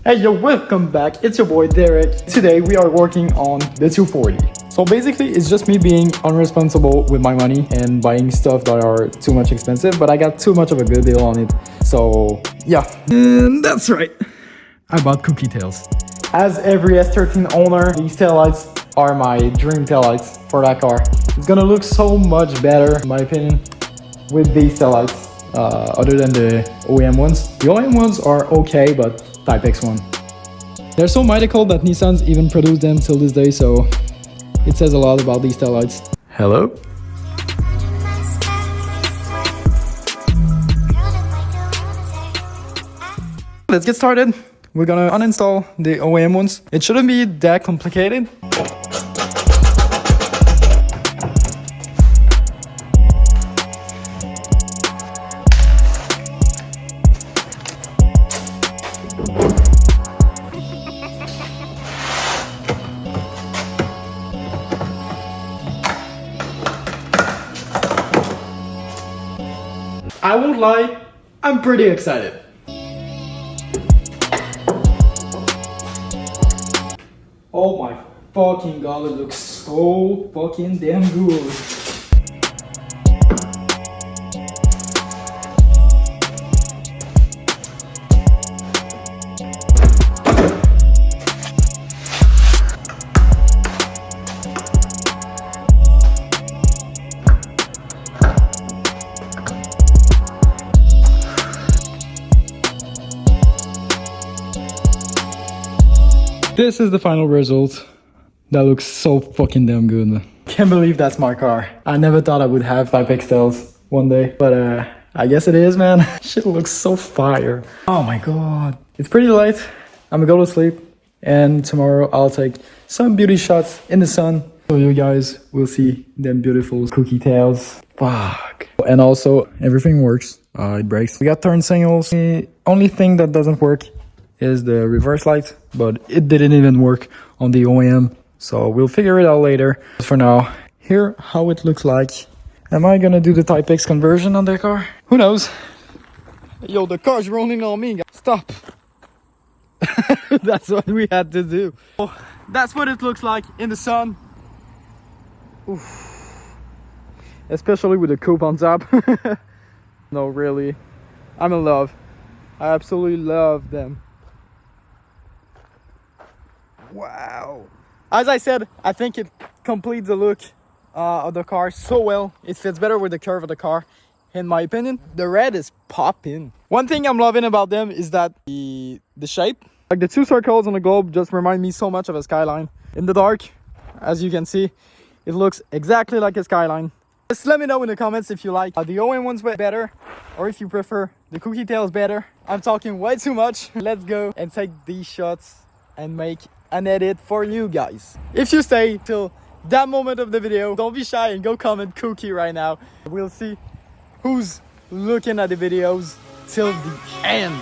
Hey yo, welcome back, it's your boy Derek. Today we are working on the 240. So basically it's just me being unresponsible with my money and buying stuff that are too much expensive, but I got too much of a good deal on it. So yeah, and that's right, I bought Kouki tails. As every S13 owner, these taillights are my dream taillights for that car. It's gonna look so much better, in my opinion, with these taillights. Other than the OEM ones. The OEM ones are okay, but Type X one. They're so mythical that Nissan's even produced them till this day, so it says a lot about these taillights. Hello? Let's get started. We're gonna uninstall the OEM ones. It shouldn't be that complicated. I won't lie, I'm pretty excited. Oh my fucking god, it looks so fucking damn good. This is the final result. That looks so fucking damn good. Can't believe that's my car. I never thought I would have Type X tails one day, but I guess it is, man. Shit looks so fire. Oh my god. It's pretty late. I'm gonna go to sleep, and tomorrow I'll take some beauty shots in the sun so you guys will see them beautiful Kouki tails. Fuck. And also, everything works. It brakes. We got turn signals. The only thing that doesn't work is the reverse light, but it didn't even work on the OEM, so we'll figure it out later. For now, here how it looks like. Am I gonna do the Type X conversion on the car? Who knows? Yo, the car's rolling on me, guys. Stop. That's what we had to do. Oh, that's what it looks like in the sun. Oof. Especially with the coupe on top. No, really, I'm in love. I absolutely love them. Wow. As I said, I think it completes the look of the car so well. It fits better with the curve of the car, in my opinion. The red is popping. One thing I'm loving about them is that the shape, like the two circles on the globe, just remind me so much of a skyline. In the dark, as you can see, it looks exactly like a skyline. Just let me know in the comments if you like the OEM ones better, or if you prefer the Kouki tails better. I'm talking way too much. Let's go and take these shots and make an edit for you guys. If you stay till that moment of the video, don't be shy and go comment Kouki right now. We'll see who's looking at the videos till the end.